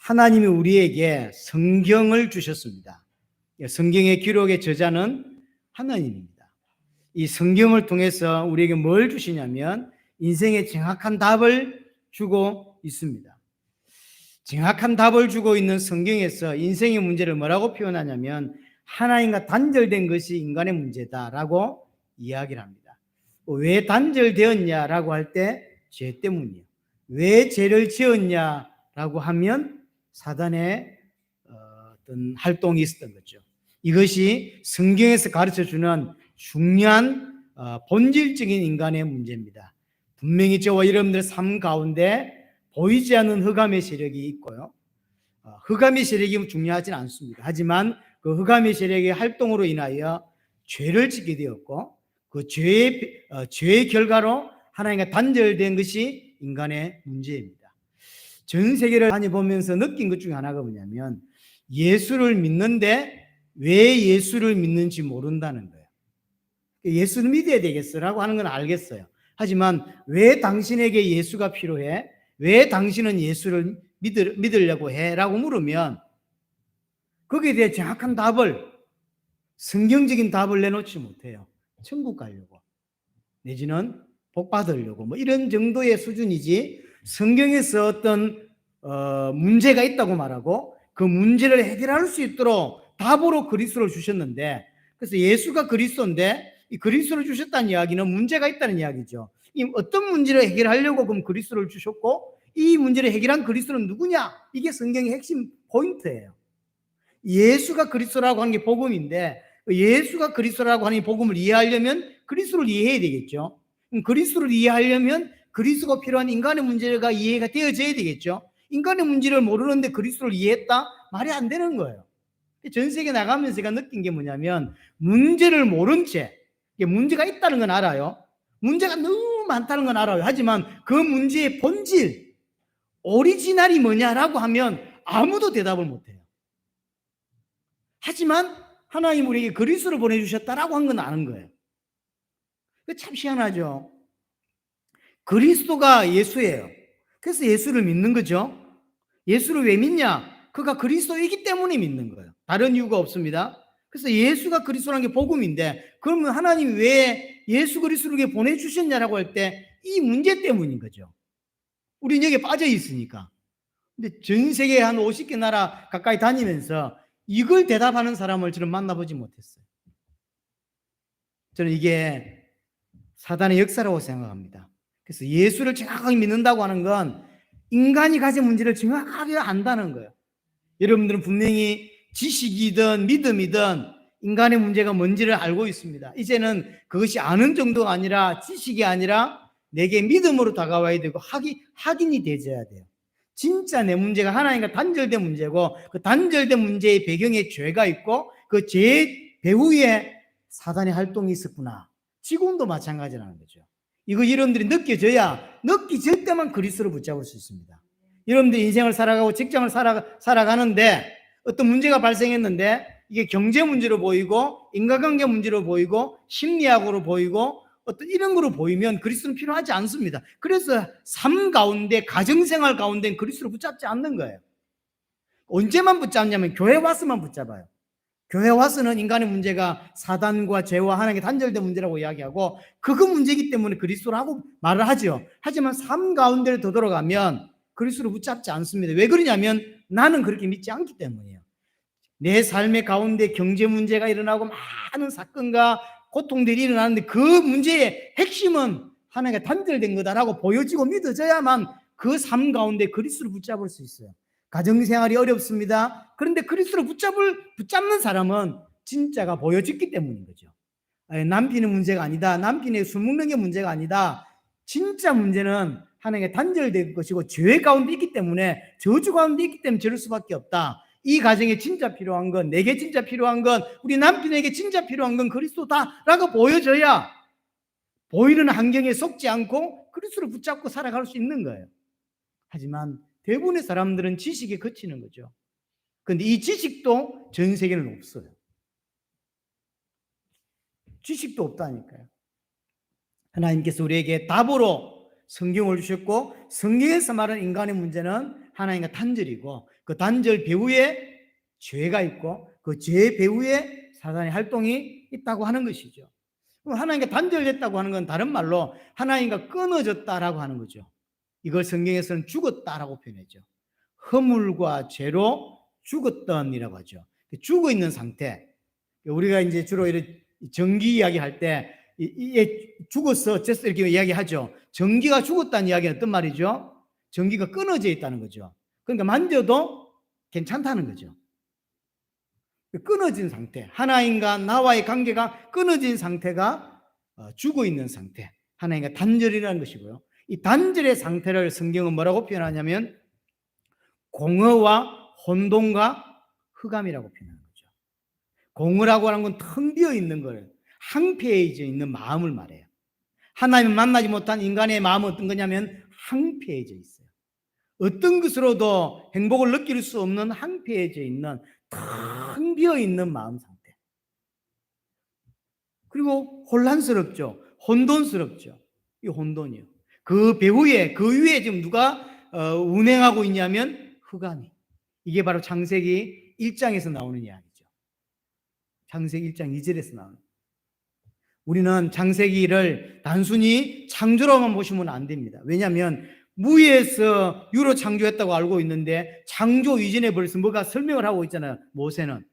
하나님이 우리에게 성경을 주셨습니다. 성경의 기록의 저자는 하나님입니다. 이 성경을 통해서 우리에게 뭘 주시냐면 인생의 정확한 답을 주고 있습니다. 정확한 답을 주고 있는 성경에서 인생의 문제를 뭐라고 표현하냐면 하나님과 단절된 것이 인간의 문제다라고 이야기를 합니다. 왜 단절되었냐라고 할 때 죄 때문이에요. 왜 죄를 지었냐라고 하면 사단의 어떤 활동이 있었던 거죠. 이것이 성경에서 가르쳐주는 중요한 본질적인 인간의 문제입니다. 분명히 저와 여러분들의 삶 가운데 보이지 않는 흑암의 세력이 있고요. 흑암의 세력이 중요하진 않습니다. 하지만 그 흑암의 세력의 활동으로 인하여 죄를 짓게 되었고 그 죄의 결과로 하나님과 단절된 것이 인간의 문제입니다. 전 세계를 다녀보면서 느낀 것 중에 하나가 뭐냐면 예수를 믿는데 왜 예수를 믿는지 모른다는 거예요. 예수를 믿어야 되겠어라고 하는 건 알겠어요. 하지만 왜 당신에게 예수가 필요해? 왜 당신은 예수를 믿으려고 해? 라고 물으면 거기에 대해 정확한 답을, 성경적인 답을 내놓지 못해요. 천국 가려고 내지는 복 받으려고 뭐 이런 정도의 수준이지 성경에서 어떤 문제가 있다고 말하고 그 문제를 해결할 수 있도록 답으로 그리스도를 주셨는데, 그래서 예수가 그리스도인데 이 그리스도를 주셨다는 이야기는 문제가 있다는 이야기죠. 이 어떤 문제를 해결하려고 그럼 그리스도를 주셨고 이 문제를 해결한 그리스도는 누구냐? 이게 성경의 핵심 포인트예요. 예수가 그리스도라고 하는 게 복음인데 예수가 그리스도라고 하는 복음을 이해하려면 그리스도를 이해해야 되겠죠. 그리스도를 이해하려면 그리스도가 필요한 인간의 문제가 이해가 되어져야 되겠죠. 인간의 문제를 모르는데 그리스도를 이해했다? 말이 안 되는 거예요. 전 세계 나가면서 제가 느낀 게 뭐냐면 문제를 모른 채, 문제가 있다는 건 알아요. 문제가 너무 많다는 건 알아요. 하지만 그 문제의 본질, 오리지널이 뭐냐라고 하면 아무도 대답을 못해요. 하지만 하나님 우리에게 그리스도를 보내주셨다라고 한 건 아는 거예요. 참 희한하죠. 그리스도가 예수예요. 그래서 예수를 믿는 거죠. 예수를 왜 믿냐? 그가 그리스도이기 때문에 믿는 거예요. 다른 이유가 없습니다. 그래서 예수가 그리스도라는 게 복음인데 그러면 하나님이 왜 예수 그리스도를 보내주셨냐라고 할 때 이 문제 때문인 거죠. 우리는 여기에 빠져 있으니까. 근데 전 세계 한 50개 나라 가까이 다니면서 이걸 대답하는 사람을 저는 만나보지 못했어요. 저는 이게 사단의 역사라고 생각합니다. 그래서 예수를 정확하게 믿는다고 하는 건 인간이 가진 문제를 정확하게 안다는 거예요. 여러분들은 분명히 지식이든 믿음이든 인간의 문제가 뭔지를 알고 있습니다. 이제는 그것이 아는 정도가 아니라 지식이 아니라 내게 믿음으로 다가와야 되고 확인이 되어야 돼요. 진짜 내 문제가 하나님과 단절된 문제고 그 단절된 문제의 배경에 죄가 있고 그 죄 배후에 사단의 활동이 있었구나. 지금도 마찬가지라는 거죠. 이거 여러분들이 느껴질 때만 그리스도를 붙잡을 수 있습니다. 여러분들 인생을 살아가고 직장을 살아가는데 어떤 문제가 발생했는데 이게 경제 문제로 보이고 인간관계 문제로 보이고 심리학으로 보이고 어떤 이런 거로 보이면 그리스도는 필요하지 않습니다. 그래서 삶 가운데 가정생활 가운데 그리스도를 붙잡지 않는 거예요. 언제만 붙잡냐면 교회 와서만 붙잡아요. 교회 와서는 인간의 문제가 사단과 죄와 하나님께 단절된 문제라고 이야기하고 그거 문제이기 때문에 그리스도라고 말을 하죠. 하지만 삶 가운데를 되돌아가면 그리스도를 붙잡지 않습니다. 왜 그러냐면 나는 그렇게 믿지 않기 때문이에요. 내 삶의 가운데 경제 문제가 일어나고 많은 사건과 고통들이 일어나는데 그 문제의 핵심은 하나님과 단절된 거다라고 보여지고 믿어져야만 그 삶 가운데 그리스도를 붙잡을 수 있어요. 가정생활이 어렵습니다. 그런데 그리스도를 붙잡는 사람은 진짜가 보여졌기 때문인 거죠. 남편의 문제가 아니다. 남편의 술 먹는 게 문제가 아니다. 진짜 문제는 하나님께 단절된 것이고 죄 가운데 있기 때문에 저주 가운데 있기 때문에 저럴 수밖에 없다. 이 가정에 진짜 필요한 건, 내게 진짜 필요한 건, 우리 남편에게 진짜 필요한 건 그리스도다라고 보여져야 보이는 환경에 속지 않고 그리스도를 붙잡고 살아갈 수 있는 거예요. 하지만 대부분의 사람들은 지식에 그치는 거죠. 그런데 이 지식도 전 세계는 없어요. 지식도 없다니까요. 하나님께서 우리에게 답으로 성경을 주셨고 성경에서 말하는 인간의 문제는 하나님과 단절이고 그 단절 배후에 죄가 있고 그 죄 배후에 사단의 활동이 있다고 하는 것이죠. 그럼 하나님과 단절됐다고 하는 건 다른 말로 하나님과 끊어졌다라고 하는 거죠. 이걸 성경에서는 죽었다라고 표현했죠. 허물과 죄로 죽었던이라고 하죠. 죽어 있는 상태. 우리가 이제 주로 이런 전기 이야기할 때 이게 죽었어, 어쨌어 이렇게 이야기하죠. 전기가 죽었다는 이야기는 어떤 말이죠? 전기가 끊어져 있다는 거죠. 그러니까 만져도 괜찮다는 거죠. 끊어진 상태, 하나님과 나와의 관계가 끊어진 상태가 죽어 있는 상태, 하나님과 단절이라는 것이고요. 이 단절의 상태를 성경은 뭐라고 표현하냐면 공허와 혼돈과 흑암이라고 표현하는 거죠. 공허라고 하는 건 텅 비어 있는 걸, 항폐해져 있는 마음을 말해요. 하나님을 만나지 못한 인간의 마음은 어떤 거냐면 항폐해져 있어요. 어떤 것으로도 행복을 느낄 수 없는 항폐해져 있는 텅 비어 있는 마음 상태. 그리고 혼란스럽죠. 혼돈스럽죠. 이 혼돈이요. 그 배후에, 그 위에 지금 누가 운행하고 있냐면 흑암이. 이게 바로 창세기 1장에서 나오는 이야기죠. 창세기 1장 2절에서 나오는. 우리는 창세기를 단순히 창조로만 보시면 안 됩니다. 왜냐하면 무에서 유로 창조했다고 알고 있는데 창조 이전에 벌써 뭐가 설명을 하고 있잖아요. 모세는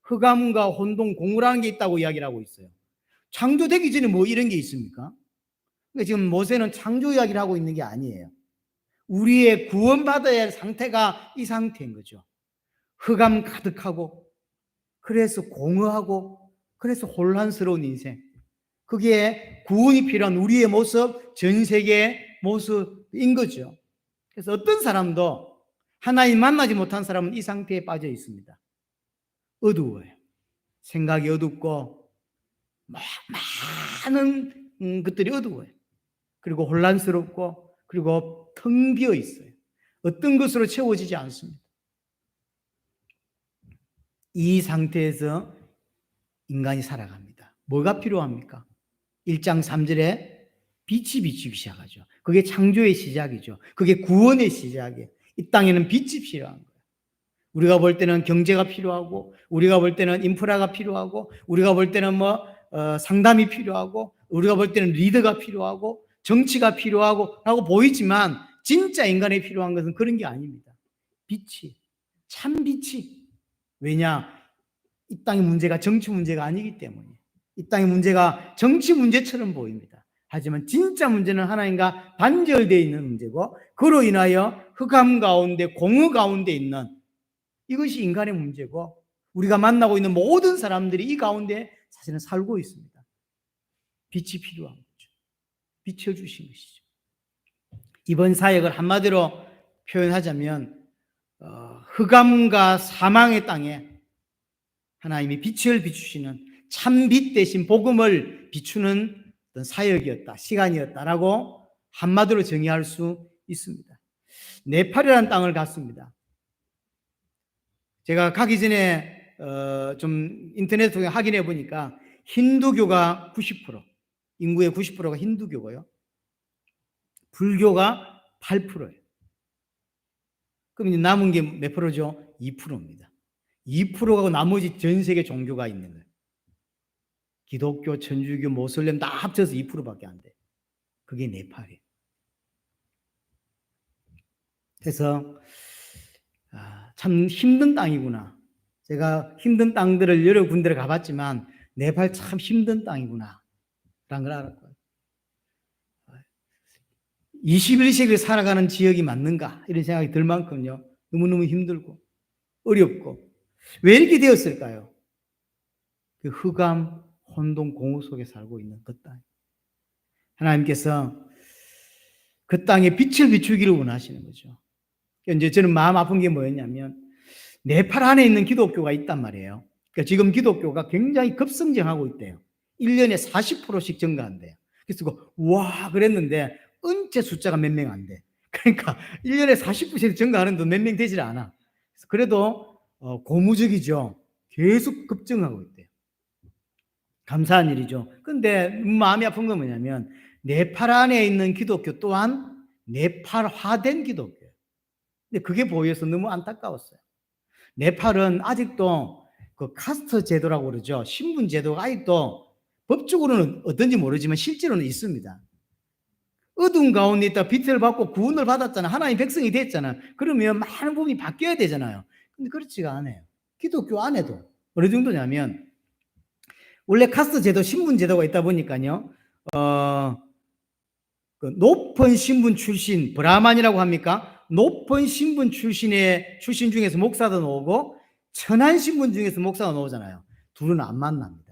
흑암과 혼돈, 공허라는 게 있다고 이야기를 하고 있어요. 창조되기 전에 뭐 이런 게 있습니까? 그러니까 지금 모세는 창조 이야기를 하고 있는 게 아니에요. 우리의 구원받아야 할 상태가 이 상태인 거죠. 흑암 가득하고 그래서 공허하고 그래서 혼란스러운 인생. 그게 구원이 필요한 우리의 모습, 전 세계의 모습인 거죠. 그래서 어떤 사람도 하나님 만나지 못한 사람은 이 상태에 빠져 있습니다. 어두워요. 생각이 어둡고 많은 것들이 어두워요. 그리고 혼란스럽고 그리고 텅 비어 있어요. 어떤 것으로 채워지지 않습니다. 이 상태에서 인간이 살아갑니다. 뭐가 필요합니까? 1장 3절에 빛이 비치기 시작하죠. 그게 창조의 시작이죠. 그게 구원의 시작이에요. 이 땅에는 빛이 필요한 거예요. 우리가 볼 때는 경제가 필요하고, 우리가 볼 때는 인프라가 필요하고, 우리가 볼 때는 상담이 필요하고, 우리가 볼 때는 리더가 필요하고, 정치가 필요하고 라고 보이지만 진짜 인간에 필요한 것은 그런 게 아닙니다. 빛이, 참 빛이. 왜냐? 이 땅의 문제가 정치 문제가 아니기 때문이에요. 이 땅의 문제가 정치 문제처럼 보입니다. 하지만 진짜 문제는 하나님과 단절되어 있는 문제고 그로 인하여 흑암 가운데 공허 가운데 있는 이것이 인간의 문제고 우리가 만나고 있는 모든 사람들이 이 가운데 사실은 살고 있습니다. 빛이 필요한 거죠. 비춰주신 것이죠. 이번 사역을 한마디로 표현하자면 흑암과 사망의 땅에 하나님이 빛을 비추시는 참빛 대신 복음을 비추는 어떤 사역이었다, 시간이었다라고 한마디로 정의할 수 있습니다. 네팔이라는 땅을 갔습니다. 제가 가기 전에 좀 인터넷 통해 확인해 보니까 힌두교가 90%, 인구의 90%가 힌두교고요. 불교가 8%예요. 그럼 이제 남은 게 몇 프로죠? 2%입니다. 2%가 나머지 전 세계 종교가 있는 거예요. 기독교, 천주교, 모슬렘 다 합쳐서 2%밖에 안 돼. 그게 네팔이에요. 그래서 참 힘든 땅이구나. 제가 힘든 땅들을 여러 군데를 가봤지만 네팔 참 힘든 땅이구나 라는 걸 알았고요. 21세기를 살아가는 지역이 맞는가 이런 생각이 들 만큼요. 너무너무 힘들고 어렵고 왜 이렇게 되었을까요? 그 흑암, 혼돈, 공허 속에 살고 있는 그 땅. 하나님께서 그 땅에 빛을 비추기를 원하시는 거죠. 이제 저는 마음 아픈 게 뭐였냐면 네팔 안에 있는 기독교가 있단 말이에요. 그러니까 지금 기독교가 굉장히 급성장하고 있대요. 1년에 40%씩 증가한대요. 그래서 와 그랬는데 은퇴 숫자가 몇 명 안 돼. 그러니까 1년에 40% 증가하는데 몇 명 되질 않아. 그래도 고무적이죠. 계속 급증하고 있대요. 감사한 일이죠. 근데 마음이 아픈 건 뭐냐면 네팔 안에 있는 기독교 또한 네팔화된 기독교예요. 근데 그게 보여서 너무 안타까웠어요. 네팔은 아직도 그 카스트 제도라고 그러죠. 신분 제도가 아직도 법적으로는 어떤지 모르지만 실제로는 있습니다. 어두운 가운데 있다 빛을 받고 구원을 받았잖아. 하나님 백성이 됐잖아. 그러면 많은 부분이 바뀌어야 되잖아요. 근데 그렇지가 않아요. 기독교 안에도 어느 정도냐면 원래 카스트 제도, 신분 제도가 있다 보니까요. 그 높은 신분 출신, 브라만이라고 합니까? 높은 신분 출신 중에서 목사도 나오고 천한 신분 중에서 목사가 나오잖아요. 둘은 안 만납니다.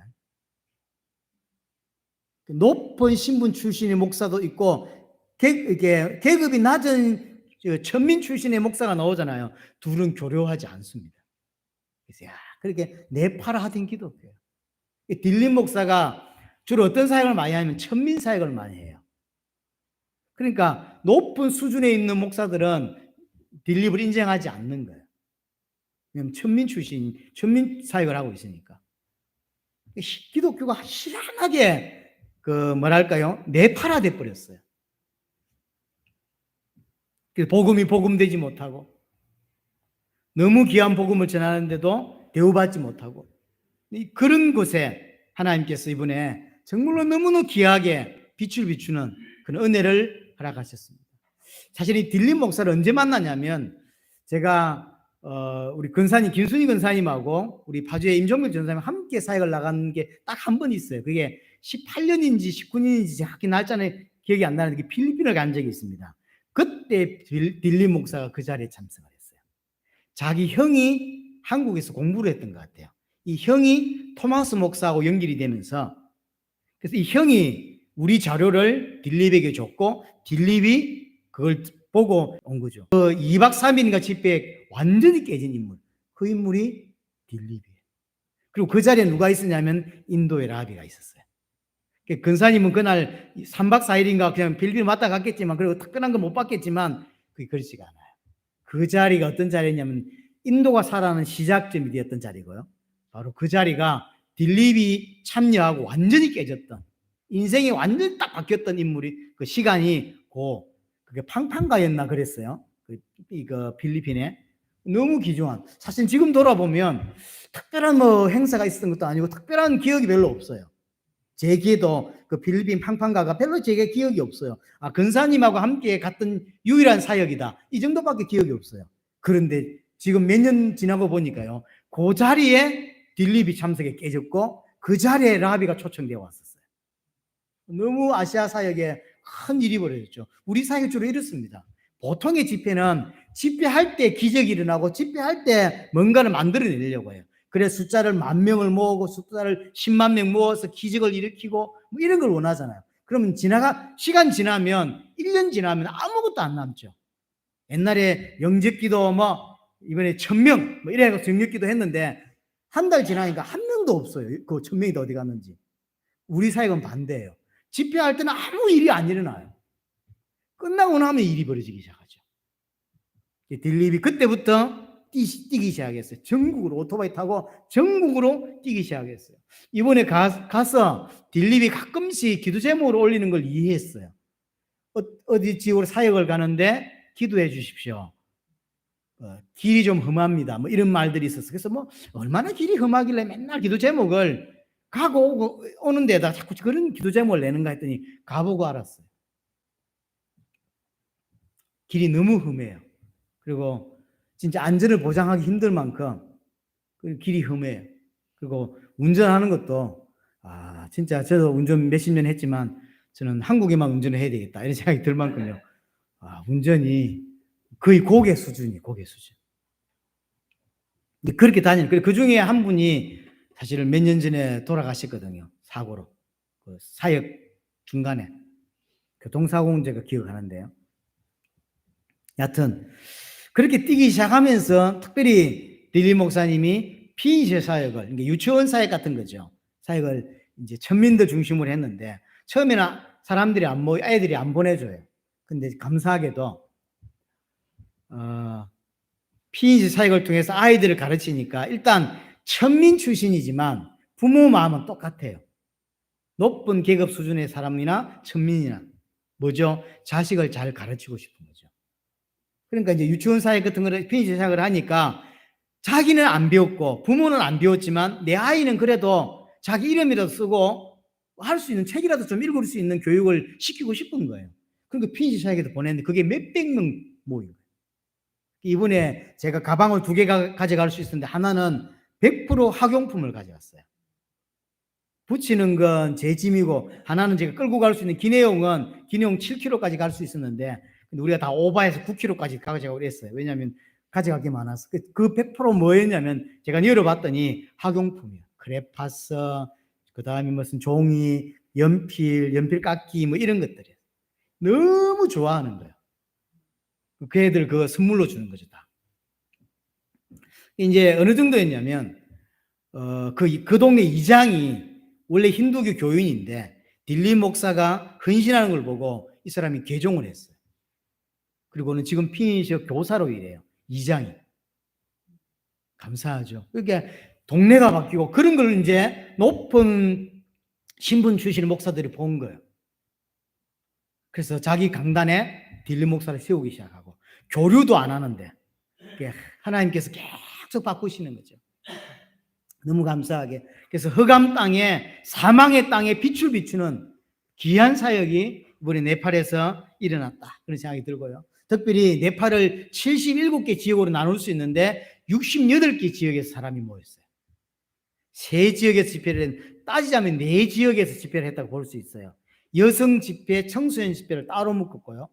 높은 신분 출신의 목사도 있고 계급이 낮은 천민 출신의 목사가 나오잖아요. 둘은 교류하지 않습니다. 그래서 그렇게 네팔화된 기독교예요. 딜린 목사가 주로 어떤 사역을 많이 하면 천민 사역을 많이 해요. 그러니까 높은 수준에 있는 목사들은 딜립을 인정하지 않는 거예요. 왜냐하면 천민 사역을 하고 있으니까. 기독교가 희한하게 네팔화돼 버렸어요. 복음이 복음되지 못하고 너무 귀한 복음을 전하는데도 대우받지 못하고 그런 곳에 하나님께서 이번에 정말로 너무나 귀하게 빛을 비추는 그런 은혜를 허락하셨습니다. 사실 이 딜린 목사를 언제 만나냐면 제가 우리 근사님 김순희 근사님하고 우리 파주의 임종필 전사님 함께 사역을 나간 게 딱 한 번 있어요. 그게 18년인지 19년인지 정확히 날짜는 기억이 안 나는데 필리핀을 간 적이 있습니다. 그때 딜린 목사가 그 자리에 참석을 했어요. 자기 형이 한국에서 공부를 했던 것 같아요. 이 형이 토마스 목사하고 연결이 되면서 그래서 이 형이 우리 자료를 딜립에게 줬고 딜립이 그걸 보고 온 거죠. 그 2박 3일인가 집회에 완전히 깨진 인물. 그 인물이 딜립이에요. 그리고 그 자리에 누가 있었냐면 인도의 라비가 있었어요. 근사님은 그날 3박 4일인가 그냥 빌빌 왔다 갔겠지만 그리고 특별한 건 못 받겠지만 그게 그렇지가 않아요. 그 자리가 어떤 자리냐면 인도가 살아나는 시작점이 되었던 자리고요. 바로 그 자리가 딜립이 참여하고 완전히 깨졌던 인생이 완전히 딱 바뀌었던 인물이 그 시간이 그게 팡팡가였나 그랬어요. 그 필리핀에 너무 귀중한 사실 지금 돌아보면 특별한 뭐 행사가 있었던 것도 아니고 특별한 기억이 별로 없어요. 제게도 그 필리핀 팡팡가가 별로 제게 기억이 없어요. 근사님하고 함께 갔던 유일한 사역이다. 이 정도밖에 기억이 없어요. 그런데 지금 몇 년 지나고 보니까요. 그 자리에 딜립이 참석에 깨졌고 그 자리에 라비가 초청되어 왔었어요. 너무 아시아 사역에 큰 일이 벌어졌죠. 우리 사역 주로 이렇습니다. 보통의 집회는 집회할 때 기적이 일어나고 집회할 때 뭔가를 만들어내려고 해요. 그래서 숫자를 10,000명을 모으고 숫자를 10만 명 모아서 기적을 일으키고 뭐 이런 걸 원하잖아요. 그러면 시간 지나면 1년 지나면 아무것도 안 남죠. 옛날에 영접기도 이번에 1,000명 이래서 영접기도 했는데 한 달 지나니까 한 명도 없어요. 그 1,000명이 어디 갔는지. 우리 사역은 반대예요. 집회할 때는 아무 일이 안 일어나요. 끝나고 나면 일이 벌어지기 시작하죠. 딜립이 그때부터 뛰기 시작했어요. 전국으로 오토바이 타고 전국으로 뛰기 시작했어요. 이번에 가서 딜립이 가끔씩 기도 제목으로 올리는 걸 이해했어요. 어디 지역으로 사역을 가는데 기도해 주십시오. 길이 좀 험합니다. 이런 말들이 있었어요. 그래서 얼마나 길이 험하길래 맨날 기도 제목을 가고 오는 데다 자꾸 그런 기도 제목을 내는가 했더니 가보고 알았어요. 길이 너무 험해요. 그리고 진짜 안전을 보장하기 힘들 만큼 길이 험해요. 그리고 운전하는 것도 진짜 저도 운전 몇십 년 했지만 저는 한국에만 운전을 해야 되겠다 이런 생각이 들 만큼요. 운전이 거의 고개 수준. 그렇게 다니는. 그 중에 한 분이 사실 몇 년 전에 돌아가셨거든요. 사고로. 그 사역 중간에. 교통사고는 제가 기억하는데요. 여하튼 그렇게 뛰기 시작하면서 특별히 딜리 목사님이 피인실 사역을, 그러니까 유치원 사역 같은 거죠. 사역을 이제 천민들 중심으로 했는데 처음에는 사람들이 애들이 안 보내줘요. 근데 감사하게도 피인실 사역을 통해서 아이들을 가르치니까 일단 천민 출신이지만 부모 마음은 똑같아요. 높은 계급 수준의 사람이나 천민이나 뭐죠? 자식을 잘 가르치고 싶은 거죠. 그러니까 이제 유치원 사역 같은 거를 편의 시작을 하니까 자기는 안 배웠고 부모는 안 배웠지만 내 아이는 그래도 자기 이름이라도 쓰고 할 수 있는 책이라도 좀 읽을 수 있는 교육을 시키고 싶은 거예요. 그러니까 편의 시작에도 보냈는데 그게 몇백 명 모인 거예요. 이번에 제가 가방을 2개 가져갈 수 있었는데 하나는 100% 학용품을 가져갔어요. 붙이는 건 제 짐이고 하나는 제가 끌고 갈 수 있는 기내용은 기내용 7kg까지 갈 수 있었는데 근데 우리가 다 오버해서 9kg까지 가져가고 그랬어요. 왜냐하면 가져갈 게 많아서. 그 100% 뭐였냐면 제가 열어봤더니 학용품이에요. 크레파스, 그 다음에 무슨 종이, 연필 깎기 뭐 이런 것들이에요. 너무 좋아하는 거예요. 그 애들 그거 선물로 주는 거죠, 다. 이제 어느 정도였냐면, 그 동네 이장이 원래 힌두교 교인인데, 딜리 목사가 헌신하는 걸 보고 이 사람이 개종을 했어요. 그리고는 지금 피니시어 교사로 일해요. 이장이. 감사하죠. 그러니까 동네가 바뀌고 그런 걸 이제 높은 신분 출신 목사들이 본 거예요. 그래서 자기 강단에 딜리 목사를 세우기 시작하고 교류도 안 하는데 하나님께서 계속 바꾸시는 거죠. 너무 감사하게. 그래서 흑암 땅에 사망의 땅에 빛을 비추는 귀한 사역이 이번에 네팔에서 일어났다. 그런 생각이 들고요. 특별히 네팔을 77개 지역으로 나눌 수 있는데 68개 지역에서 사람이 모였어요. 3지역에서 집회를 따지자면 4지역에서 집회를 했다고 볼 수 있어요. 여성 집회, 청소년 집회를 따로 묶었고요.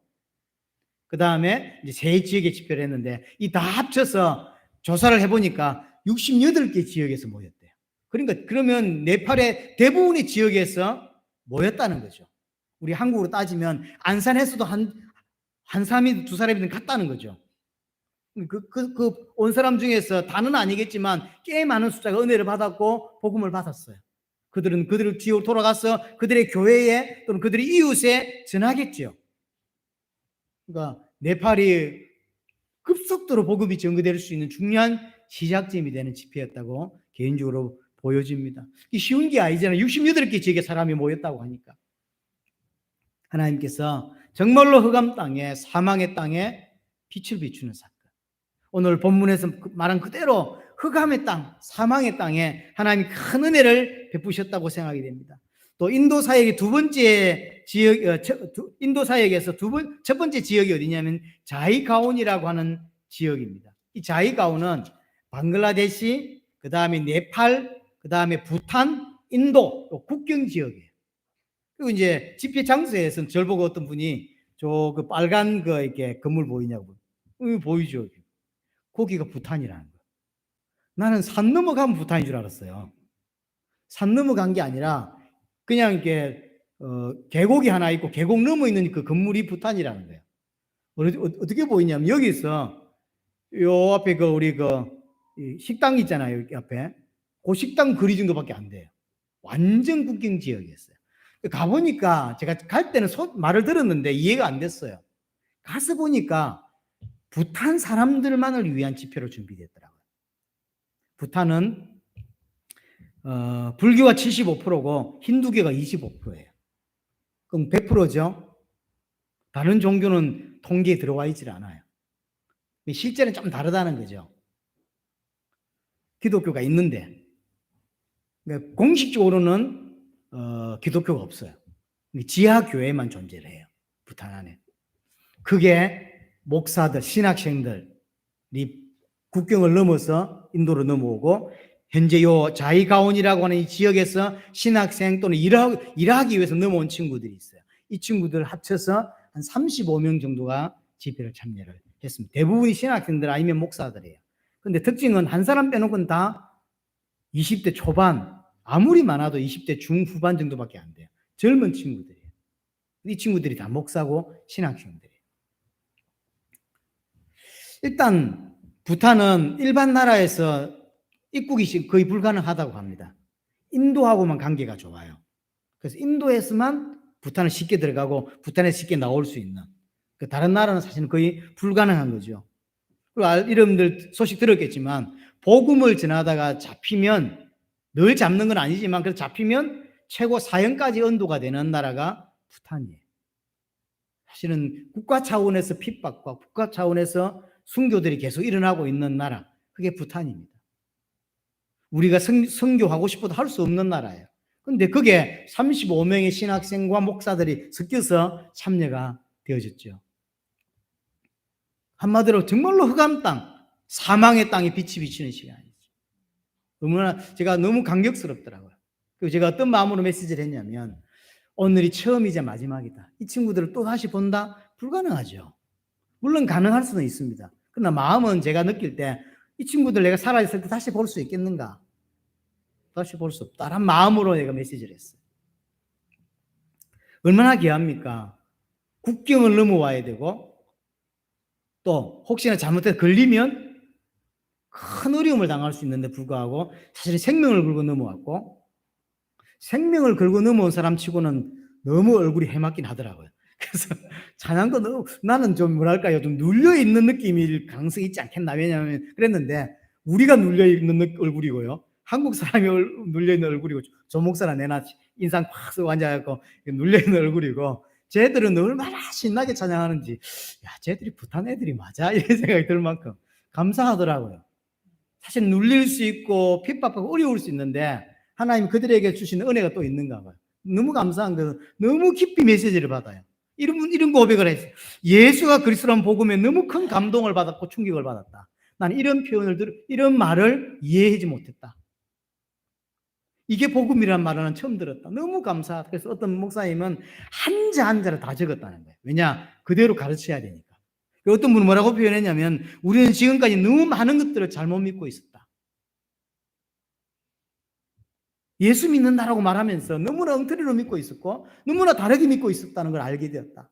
그 다음에 이제 3지역에 집회를 했는데 이 다 합쳐서 조사를 해보니까 68개 지역에서 모였대요. 그러니까 그러면 네팔의 대부분의 지역에서 모였다는 거죠. 우리 한국으로 따지면 안산에서도 한 사람이 2사람이든 같다는 거죠. 온 사람 중에서 다는 아니겠지만 꽤 많은 숫자가 은혜를 받았고 복음을 받았어요. 그들은 그들을 지역으로 돌아가서 그들의 교회에 또는 그들의 이웃에 전하겠죠. 그러니까 네팔이 급속도로 복음이 전개될 수 있는 중요한 시작점이 되는 집회였다고 개인적으로 보여집니다. 이 쉬운 게 아니잖아요. 68개 지역에 사람이 모였다고 하니까. 하나님께서 정말로 흑암 땅에 사망의 땅에 빛을 비추는 사건. 오늘 본문에서 말한 그대로 흑암의 땅, 사망의 땅에 하나님이 큰 은혜를 베푸셨다고 생각이 됩니다. 또 인도 사역의 두 번째 지역, 인도 사역에서 첫 번째 지역이 어디냐면 자이가온이라고 하는 지역입니다. 이 자이가온은 방글라데시, 그 다음에 네팔, 그 다음에 부탄, 인도 국경 지역이에요. 그리고 이제 집회 장소에서는 절 보고 어떤 분이 저 그 빨간 거 이렇게 건물 보이냐고. 보이죠. 거기가 부탄이라는 거예요. 나는 산 넘어가면 부탄인 줄 알았어요. 산 넘어간 게 아니라 그냥 이렇게 계곡이 하나 있고 계곡 넘어 있는 그 건물이 부탄이라는 거예요. 어떻게 보이냐면 여기서 요 앞에 우리 식당 있잖아요. 여기 앞에 그 식당 거리 정도밖에 안 돼요. 완전 국경 지역이었어요. 가보니까 제가 갈 때는 말을 들었는데 이해가 안 됐어요. 가서 보니까 부탄 사람들만을 위한 집회로 준비됐더라고요. 부탄은 불교가 75%고 힌두교가 25%예요. 그럼 100%죠. 다른 종교는 통계에 들어와 있질 않아요. 실제는 좀 다르다는 거죠. 기독교가 있는데 공식적으로는 기독교가 없어요. 지하 교회만 존재를 해요. 부탄 안에. 그게 목사들, 신학생들이 국경을 넘어서 인도로 넘어오고 현재 요 자이가온이라고 하는 이 지역에서 신학생 또는 일하기 위해서 넘어온 친구들이 있어요. 이 친구들 합쳐서 한 35명 정도가 집회를 참여를 했습니다. 대부분이 신학생들 아니면 목사들이에요. 근데 특징은 한 사람 빼놓고는 다 20대 초반, 아무리 많아도 20대 중후반 정도밖에 안 돼요. 젊은 친구들이에요. 이 친구들이 다 목사고 신학생들이에요. 일단 부탄은 일반 나라에서 입국이 거의 불가능하다고 합니다. 인도하고만 관계가 좋아요. 그래서 인도에서만 부탄을 쉽게 들어가고 부탄에서 쉽게 나올 수 있는, 다른 나라는 사실은 거의 불가능한 거죠. 그리고 여러분들 소식 들었겠지만 복음을 전하다가 잡히면, 늘 잡는 건 아니지만 그래서 잡히면 최고 사형까지 언도가 되는 나라가 부탄이에요. 사실은 국가 차원에서 핍박과 국가 차원에서 순교들이 계속 일어나고 있는 나라, 그게 부탄입니다. 우리가 선교하고 싶어도 할 수 없는 나라예요. 그런데 그게 35명의 신학생과 목사들이 섞여서 참여가 되어졌죠. 한마디로 정말로 흑암 땅, 사망의 땅에 빛이 비치는 시간이죠. 얼마나 제가 너무 감격스럽더라고요. 그리고 제가 어떤 마음으로 메시지를 했냐면, 오늘이 처음이자 마지막이다. 이 친구들을 또 다시 본다? 불가능하죠. 물론 가능할 수는 있습니다. 그러나 마음은 제가 느낄 때 이 친구들 내가 살아있을 때 다시 볼 수 있겠는가? 다시 볼 수 없다라는 마음으로 내가 메시지를 했어요. 얼마나 귀합니까? 국경을 넘어와야 되고, 또 혹시나 잘못해서 걸리면 큰 어려움을 당할 수 있는데 불구하고 사실 생명을 걸고 넘어왔고, 생명을 걸고 넘어온 사람 치고는 너무 얼굴이 해맑긴 하더라고요. 그래서 찬양도 너무, 나는 좀 뭐랄까요, 좀 눌려있는 느낌일 가능성이 있지 않겠나. 왜냐하면 그랬는데 우리가 눌려있는 얼굴이고요, 한국 사람이 눌려있는 얼굴이고, 조 목사랑 내나 인상 팍 쓰고 앉아갖고 눌려있는 얼굴이고, 쟤들은 얼마나 신나게 찬양하는지, 야, 쟤들이 부탄 애들이 맞아? 이런 생각이 들 만큼 감사하더라고요. 사실 눌릴 수 있고 핍박하고 어려울 수 있는데 하나님 그들에게 주시는 은혜가 또 있는가 봐요. 너무 감사한 거, 너무 깊이 메시지를 받아요. 이런 고백을 했어요. 예수가 그리스도라는 복음에 너무 큰 감동을 받았고 충격을 받았다. 나는 이런 표현을 이런 말을 이해하지 못했다. 이게 복음이란 말은 처음 들었다. 너무 감사하다. 그래서 어떤 목사님은 한자 한자를 다 적었다는 거예요. 왜냐? 그대로 가르쳐야 되니까. 어떤 분은 뭐라고 표현했냐면, 우리는 지금까지 너무 많은 것들을 잘못 믿고 있었다. 예수 믿는다라고 말하면서 너무나 엉터리로 믿고 있었고 너무나 다르게 믿고 있었다는 걸 알게 되었다.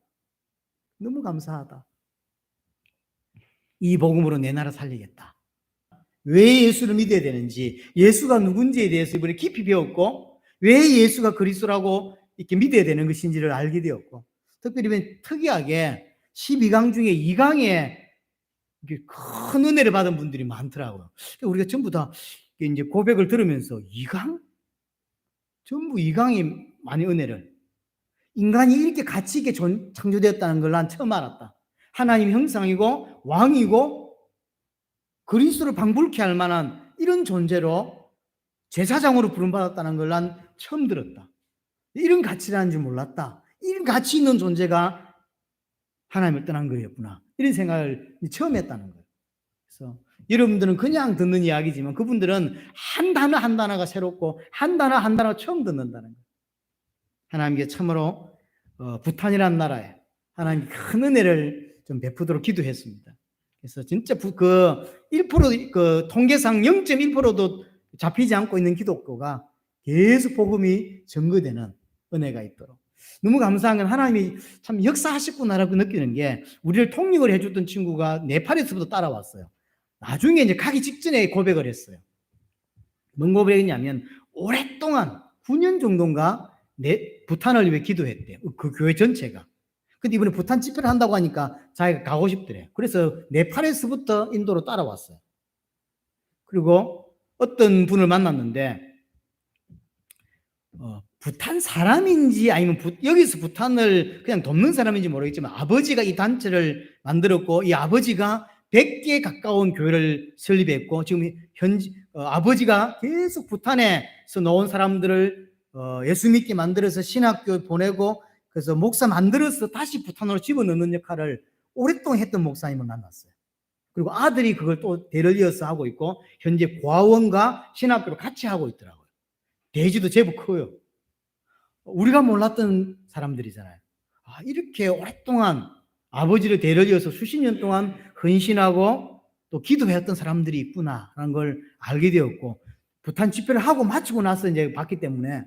너무 감사하다. 이 복음으로 내 나라 살리겠다. 왜 예수를 믿어야 되는지, 예수가 누군지에 대해서 이번에 깊이 배웠고, 왜 예수가 그리스도라고 이렇게 믿어야 되는 것인지를 알게 되었고, 특별히 특이하게 12강 중에 2강에 큰 은혜를 받은 분들이 많더라고요. 우리가 전부 다 이제 고백을 들으면서 2강? 전부 2강이 많이 은혜를. 인간이 이렇게 가치 있게 창조되었다는 걸 난 처음 알았다. 하나님 형상이고 왕이고 그리스도를 방불케 할 만한 이런 존재로 제사장으로 부름받았다는 걸 난 처음 들었다. 이런 가치라는 줄 몰랐다. 이런 가치 있는 존재가 하나님을 떠난 거였구나. 이런 생각을 처음 했다는 거예요. 그래서 여러분들은 그냥 듣는 이야기지만 그분들은 한 단어 한 단어가 새롭고 한 단어 한 단어가 처음 듣는다는 거예요. 하나님께 참으로 부탄이라는 나라에 하나님께 큰 은혜를 좀 베푸도록 기도했습니다. 그래서 진짜 그 1% 그 통계상 0.1%도 잡히지 않고 있는 기독교가 계속 복음이 증거되는 은혜가 있도록. 너무 감사한 건 하나님이 참 역사하셨구나라고 느끼는 게, 우리를 통역을 해줬던 친구가 네팔에서부터 따라왔어요. 나중에 이제 가기 직전에 고백을 했어요. 뭔 고백이냐면, 오랫동안 9년 정도인가 부탄을 위해 기도했대요. 그 교회 전체가. 근데 이번에 부탄 집회를 한다고 하니까 자기가 가고 싶더래요. 그래서 네팔에서부터 인도로 따라왔어요. 그리고 어떤 분을 만났는데, 부탄 사람인지 아니면 여기서 부탄을 그냥 돕는 사람인지 모르겠지만 아버지가 이 단체를 만들었고, 이 아버지가 100개에 가까운 교회를 설립했고, 지금 아버지가 계속 부탄에서 나온 사람들을 예수 믿게 만들어서 신학교 보내고, 그래서 목사 만들어서 다시 부탄으로 집어넣는 역할을 오랫동안 했던 목사님을 만났어요. 그리고 아들이 그걸 또 대를 이어서 하고 있고, 현재 고아원과 신학교를 같이 하고 있더라고요. 대지도 제법 커요. 우리가 몰랐던 사람들이잖아요. 이렇게 오랫동안 아버지를 대를 이어서 수십 년 동안 헌신하고 또 기도했던 사람들이 있구나라는 걸 알게 되었고, 부탄 집회를 하고 마치고 나서 이제 봤기 때문에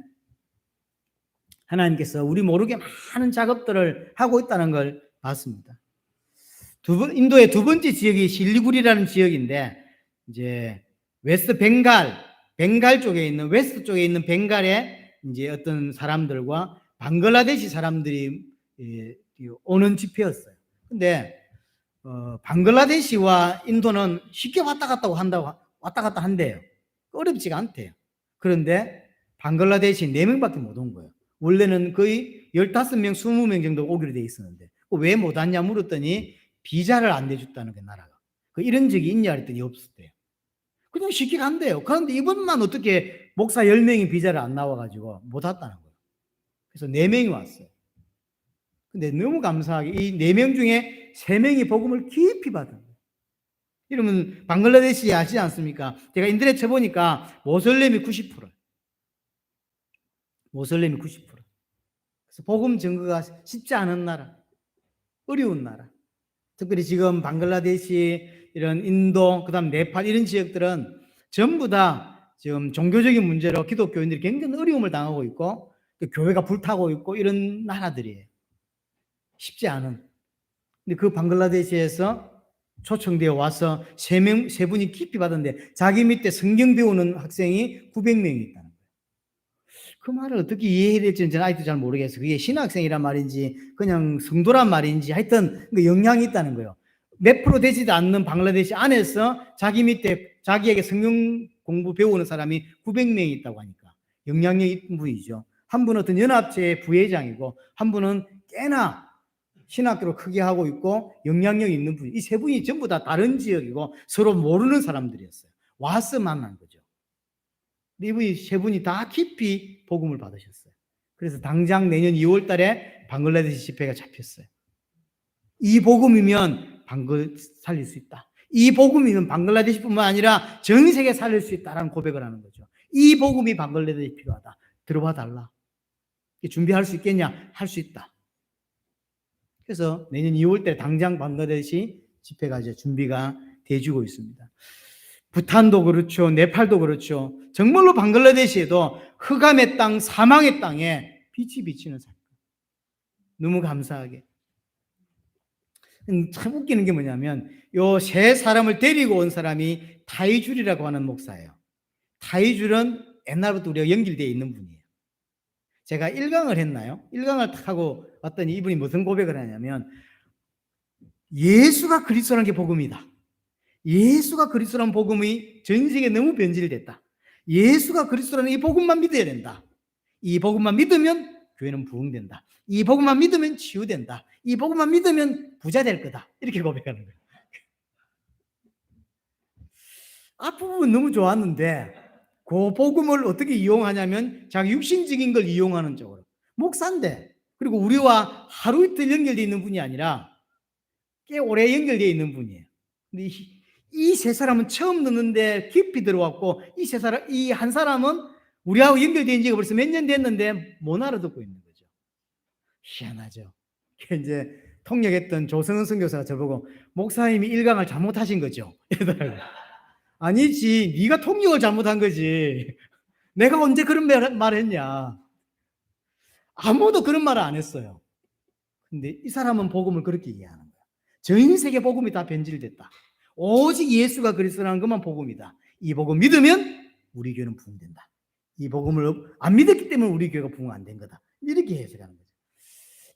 하나님께서 우리 모르게 많은 작업들을 하고 있다는 걸 봤습니다. 인도의 두 번째 지역이 실리구리라는 지역인데, 이제 웨스트 벵갈 쪽에 있는, 웨스트 쪽에 있는 벵갈에 이제 어떤 사람들과 방글라데시 사람들이 오는 집회였어요. 근데 방글라데시와 인도는 쉽게 왔다 갔다 한대요. 어렵지가 않대요. 그런데 방글라데시 4명밖에 못 온 거예요. 원래는 거의 15명, 20명 정도 오기로 돼 있었는데, 왜 못 왔냐 물었더니 비자를 안 내줬다는 게 나라가. 이런 적이 있냐 했더니 없었대요. 그냥 쉽게 간대요. 그런데 이번만 어떻게 목사 10명이 비자를 안 나와가지고 못 왔다는 거예요. 그래서 4명이 왔어요. 근데 너무 감사하게 이 4명 중에 3명이 복음을 깊이 받은 거예요. 이러면 방글라데시 아시지 않습니까? 제가 인터넷 쳐보니까 모슬렘이 90%. 모슬렘이 90%. 그래서 복음 증거가 쉽지 않은 나라, 어려운 나라. 특별히 지금 방글라데시, 이런 인도, 그다음 네팔 이런 지역들은 전부 다 지금 종교적인 문제로 기독교인들이 굉장히 어려움을 당하고 있고 교회가 불타고 있고 이런 나라들이에요. 쉽지 않은. 근데 그 방글라데시에서 초청되어 와서 세 분이 깊이 받았는데 자기 밑에 성경 배우는 학생이 900명이 있다는 거예요. 그 말을 어떻게 이해해야 될지는 저는 아직도 잘 모르겠어요. 그게 신학생이란 말인지 그냥 성도란 말인지 하여튼 그 영향이 있다는 거예요. 몇 프로 되지도 않는 방글라데시 안에서 자기 밑에 자기에게 성경 공부 배우는 사람이 900명이 있다고 하니까 영향력이 있는 분이죠. 한 분은 어떤 연합체의 부회장이고 한 분은 꽤나 신학교를 크게 하고 있고 영향력이 있는 분. 이 세 분이 전부 다 다른 지역이고 서로 모르는 사람들이었어요. 와서 만난 거죠. 이분이 세 분이 다 깊이 복음을 받으셨어요. 그래서 당장 내년 2월 달에 방글라데시 집회가 잡혔어요. 이 복음이면 방글 살릴 수 있다. 이 복음이면 방글라데시뿐만 아니라 전 세계 살릴 수 있다라는 고백을 하는 거죠. 이 복음이 방글라데시 필요하다. 들어봐 달라. 준비할 수 있겠냐? 할 수 있다. 그래서 내년 2월 때 당장 방글라데시 집회가 이제 준비가 돼주고 있습니다. 부탄도 그렇죠. 네팔도 그렇죠. 정말로 방글라데시에도 흑암의 땅, 사망의 땅에 빛이 비치는 사건. 너무 감사하게. 참 웃기는 게 뭐냐면 요 세 사람을 데리고 온 사람이 타이줄이라고 하는 목사예요. 타이줄은 옛날부터 우리가 연결되어 있는 분이에요. 제가 1강을 했나요? 1강을 딱 하고 왔더니 이분이 무슨 고백을 하냐면 예수가 그리스도라는 게 복음이다. 예수가 그리스도라는 복음이 전 세계에 너무 변질됐다. 예수가 그리스도라는 이 복음만 믿어야 된다. 이 복음만 믿으면 교회는 부흥된다. 이 복음만 믿으면 치유된다. 이 복음만 믿으면 부자 될 거다. 이렇게 고백하는 거예요. 앞부분 너무 좋았는데 그 복음을 어떻게 이용하냐면 자기 육신적인 걸 이용하는 쪽으로. 목사인데 그리고 우리와 하루 이틀 연결되어 있는 분이 아니라 꽤 오래 연결되어 있는 분이에요. 근데 이 세 사람은 처음 듣는데 깊이 들어왔고 이 한 사람은 우리하고 연결된 지가 벌써 몇 년 됐는데 못 알아듣고 있는 거죠. 희한하죠. 이제 통역했던 조성은 선교사가 저보고 목사님이 1강을 잘못하신 거죠. 이러더라고요. 아니지, 네가 통역을 잘못한 거지. 내가 언제 그런 말 했냐. 아무도 그런 말을 안 했어요. 근데 이 사람은 복음을 그렇게 이해하는 거야. 전 세계 복음이 다 변질됐다. 오직 예수가 그리스도라는 것만 복음이다. 이 복음 믿으면 우리 교회는 부흥된다. 이 복음을 안 믿었기 때문에 우리 교회가 부흥 안 된 거다. 이렇게 해석하는 거죠.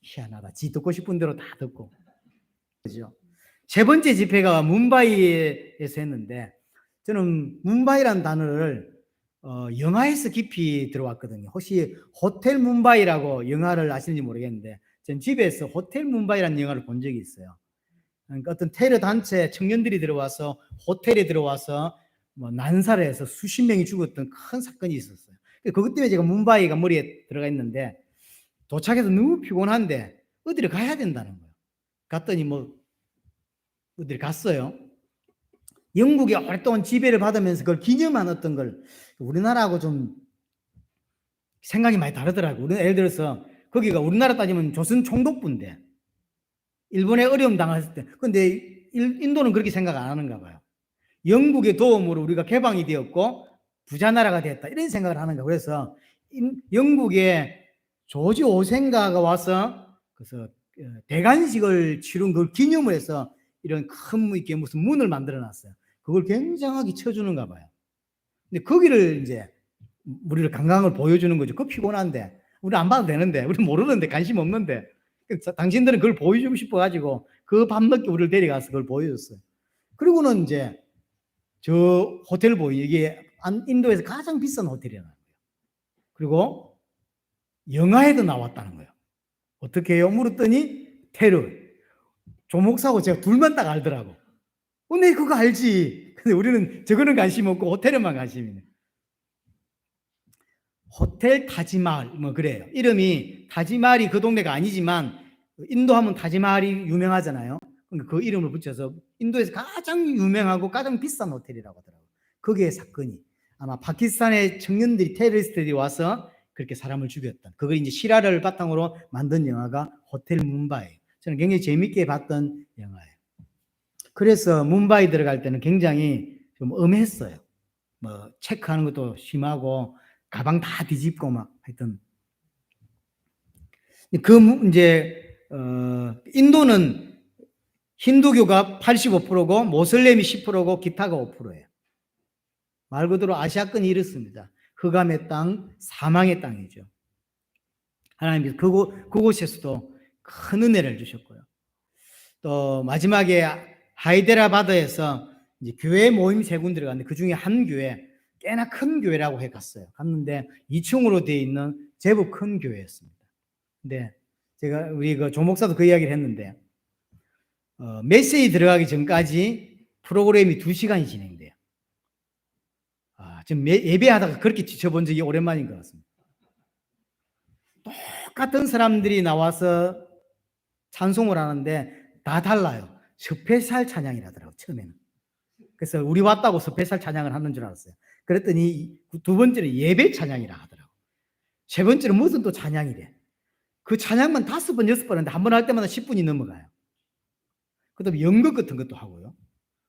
희한하다. 지 듣고 싶은 대로 다 듣고. 그죠? 세 번째 집회가 뭄바이에서 했는데 저는 뭄바이라는 단어를 영화에서 깊이 들어왔거든요. 혹시 호텔 뭄바이라고 영화를 아시는지 모르겠는데 전 집에서 호텔 뭄바이라는 영화를 본 적이 있어요. 그러니까 어떤 테러 단체 청년들이 들어와서 호텔에 들어와서 뭐 난사를 해서 수십 명이 죽었던 큰 사건이 있었어요. 그것 때문에 제가 뭄바이가 머리에 들어가 있는데 도착해서 너무 피곤한데 어디를 가야 된다는 거예요. 갔더니 뭐 어디를 갔어요. 영국이 오랫동안 지배를 받으면서 그걸 기념한 어떤 걸 우리나라하고 좀 생각이 많이 다르더라고요. 우리는 예를 들어서 거기가 우리나라 따지면 조선 총독부인데 일본에 어려움 당했을 때 근데 인도는 그렇게 생각 안 하는가 봐요. 영국의 도움으로 우리가 개방이 되었고 부자 나라가 됐다 이런 생각을 하는가. 그래서 영국의 조지 오생가가 와서 그래서 대관식을 치룬 걸 기념을 해서 이런 큰 이렇게 무슨 문을 만들어 놨어요. 그걸 굉장하게 쳐주는가 봐요. 근데 거기를 이제 우리를 관광을 보여주는 거죠. 그거 피곤한데 우리 안 봐도 되는데 우리 모르는데 관심 없는데 당신들은 그걸 보여주고 싶어가지고 그 밤늦게 우리를 데려가서 그걸 보여줬어요. 그리고는 이제 저 호텔 이게 인도에서 가장 비싼 호텔이라는 거예요. 그리고 영화에도 나왔다는 거예요. 어떻게 해요? 물었더니 테러. 조목사하고 제가 둘만 딱 알더라고. 네 그거 알지. 근데 우리는 저거는 관심 없고 호텔에만 관심이 있네. 호텔 타지마할 뭐 그래요. 이름이 타지마할이 그 동네가 아니지만 인도 하면 타지마할이 유명하잖아요. 그 이름을 붙여서 인도에서 가장 유명하고 가장 비싼 호텔이라고 하더라고요. 거기에 사건이 아마 파키스탄의 청년들이 테러리스트들이 와서 그렇게 사람을 죽였던 그걸 이제 실화를 바탕으로 만든 영화가 호텔 뭄바이예요. 저는 굉장히 재밌게 봤던 영화예요. 그래서 뭄바이 들어갈 때는 굉장히 좀 엄했어요. 뭐 체크하는 것도 심하고 가방 다 뒤집고 막 하여튼 그 이제 인도는 힌두교가 85%고 모슬렘이 10%고 기타가 5%예요. 말 그대로 아시아권이 이렇습니다. 흑암의 땅, 사망의 땅이죠. 하나님께서 그곳에서도 큰 은혜를 주셨고요. 또 마지막에 하이데라바드에서 이제 교회 모임 세 군데를 갔는데 그 중에 한 교회 꽤나 큰 교회라고 해 갔어요. 갔는데 2층으로 되어 있는 제법 큰 교회였습니다. 근데 제가 우리 그 조목사도 그 이야기를 했는데 메시지 들어가기 전까지 프로그램이 2시간이 진행돼요. 지금 예배하다가 그렇게 지쳐본 적이 오랜만인 것 같습니다. 똑같은 사람들이 나와서 찬송을 하는데 다 달라요. 스페셜 찬양이라더라고요, 처음에는. 그래서 우리 왔다고 스페셜 찬양을 하는 줄 알았어요. 그랬더니 두 번째는 예배 찬양이라 하더라고요. 세 번째는 무슨 또 찬양이래. 그 찬양만 5번, 6번 하는데 한 번 할 때마다 10분이 넘어가요. 그 다음에 연극 같은 것도 하고요.